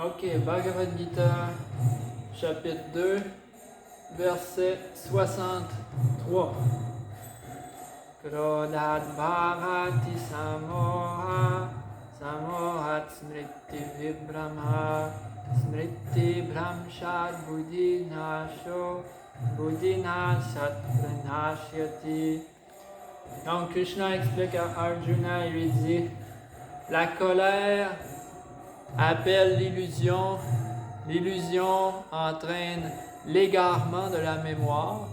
Ok, Bhagavad Gita, chapitre 2, verset 63. Krodhat bhavati samoha, samohat smriti vibramha, smriti bhramshat buddhinasho, buddhinasat pranashyati. Donc Krishna explique à Arjuna et lui dit, la colère appelle l'illusion, l'illusion entraîne l'égarement de la mémoire.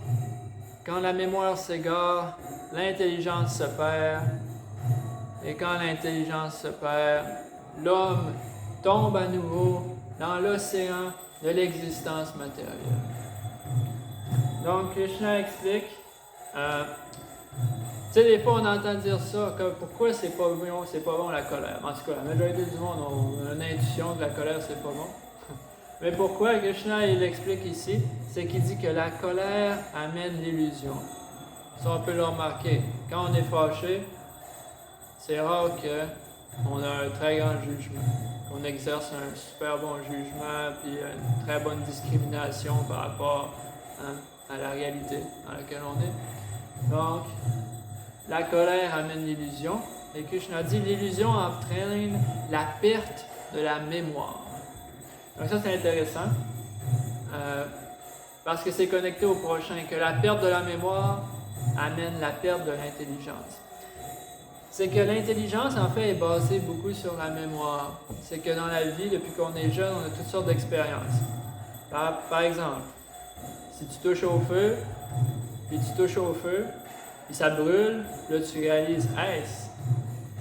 Quand la mémoire s'égare, l'intelligence se perd. Et quand l'intelligence se perd, l'homme tombe à nouveau dans l'océan de l'existence matérielle. Donc Krishna explique, tu sais, des fois on entend dire ça, comme pourquoi c'est pas bon la colère. En tout cas, la majorité du monde a une intuition que la colère c'est pas bon. Mais pourquoi Krishna il explique ici, c'est qu'il dit que la colère amène l'illusion. Ça on peut le remarquer. Quand on est fâché, c'est rare qu'on a un très grand jugement, qu'on exerce un super bon jugement, puis une très bonne discrimination par rapport à la réalité dans laquelle on est. Donc, la colère amène l'illusion, et Krishna dit l'illusion entraîne la perte de la mémoire. Donc ça c'est intéressant, parce que c'est connecté au prochain, que la perte de la mémoire amène la perte de l'intelligence. C'est que l'intelligence en fait est basée beaucoup sur la mémoire. C'est que dans la vie, depuis qu'on est jeune, on a toutes sortes d'expériences. Par exemple, si tu touches au feu, puis ça brûle, là tu réalises, hey,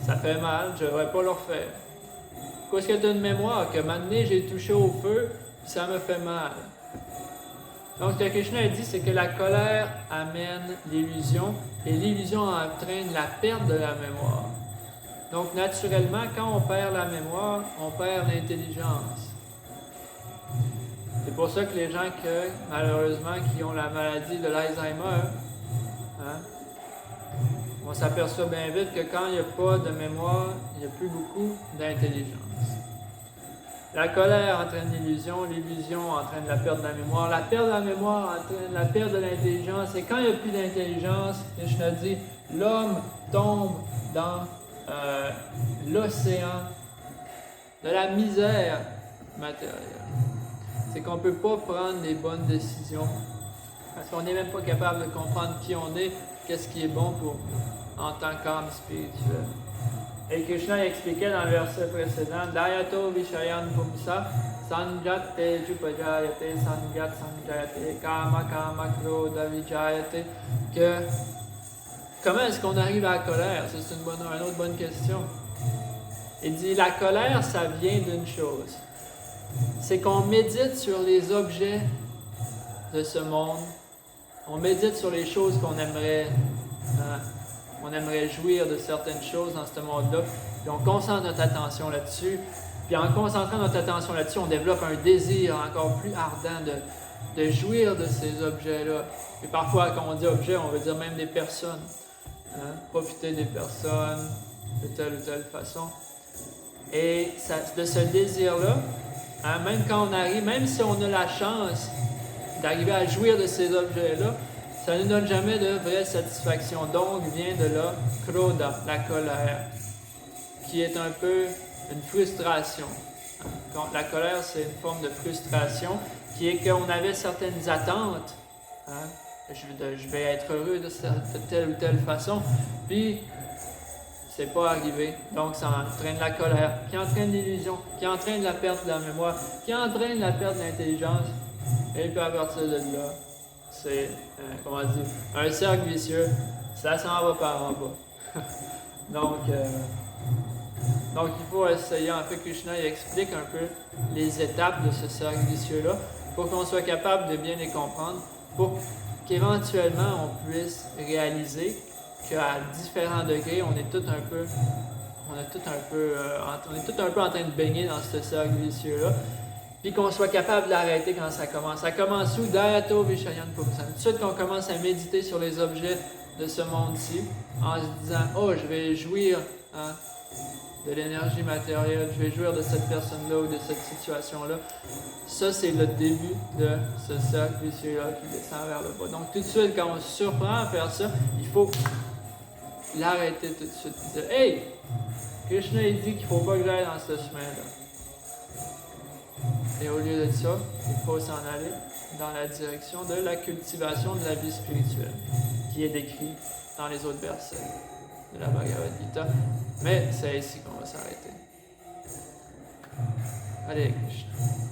ça fait mal, je ne devrais pas le refaire. Pourquoi est-ce que tu as une mémoire que maintenant j'ai touché au feu, puis ça me fait mal? Donc ce que Krishna a dit, c'est que la colère amène l'illusion, et l'illusion entraîne la perte de la mémoire. Donc naturellement, quand on perd la mémoire, on perd l'intelligence. C'est pour ça que les gens malheureusement, qui ont la maladie de l'Alzheimer, on s'aperçoit bien vite que quand il n'y a pas de mémoire, il n'y a plus beaucoup d'intelligence. La colère entraîne l'illusion entraîne la perte de la mémoire, la perte de la mémoire entraîne la perte de l'intelligence, et quand il n'y a plus d'intelligence, Krishna dit, l'homme tombe dans l'océan de la misère matérielle. C'est qu'on ne peut pas prendre des bonnes décisions, parce qu'on n'est même pas capable de comprendre qui on est, qu'est-ce qui est bon pour nous, en tant qu'âme spirituelle. Et Krishna expliquait dans le verset précédent, Dayato Vishayan Pumsa, Sanjate Jupajayate, Sanjat Sanjayate, Kama Kama Krodha Vijayate, que comment est-ce qu'on arrive à la colère? C'est une autre bonne question. Il dit, la colère, ça vient d'une chose. C'est qu'on médite sur les objets de ce monde. On médite sur les choses qu'on aimerait jouir de certaines choses dans ce monde-là. Puis on concentre notre attention là-dessus. Puis en concentrant notre attention là-dessus, on développe un désir encore plus ardent de jouir de ces objets-là. Et parfois, quand on dit objet, on veut dire même des personnes. Profiter des personnes de telle ou telle façon. Et de ce désir-là, même quand on arrive, même si on a la chance d'arriver à jouir de ces objets-là, ça ne nous donne jamais de vraie satisfaction. Donc vient de là Krodha, la colère, qui est un peu une frustration. La colère, c'est une forme de frustration, qui est qu'on avait certaines attentes. Je vais être heureux de telle ou telle façon, puis c'est pas arrivé. Donc ça entraîne la colère, qui entraîne l'illusion, qui entraîne la perte de la mémoire, qui entraîne la perte de l'intelligence. Et puis à partir de là, c'est un cercle vicieux, ça s'en va par en bas. Donc il faut essayer, en fait Krishna il explique un peu les étapes de ce cercle vicieux-là, pour qu'on soit capable de bien les comprendre, pour qu'éventuellement on puisse réaliser qu'à différents degrés, on est tout un peu en train de baigner dans ce cercle vicieux-là, puis qu'on soit capable d'arrêter quand ça commence. Ça commence où? Dayato Vishayan Pumsa. Tout de suite qu'on commence à méditer sur les objets de ce monde-ci, en se disant, oh, je vais jouir de l'énergie matérielle, je vais jouir de cette personne-là ou de cette situation-là. Ça, c'est le début de ce cercle vicieux-là qui descend vers le bas. Donc, tout de suite, quand on se surprend à faire ça, il faut l'arrêter tout de suite. Dire, hey, Krishna, il dit qu'il ne faut pas que j'aille dans ce chemin-là. Et au lieu de ça, il faut s'en aller dans la direction de la cultivation de la vie spirituelle, qui est décrit dans les autres versets de la Bhagavad Gita. Mais c'est ici qu'on va s'arrêter. Hare Krishna.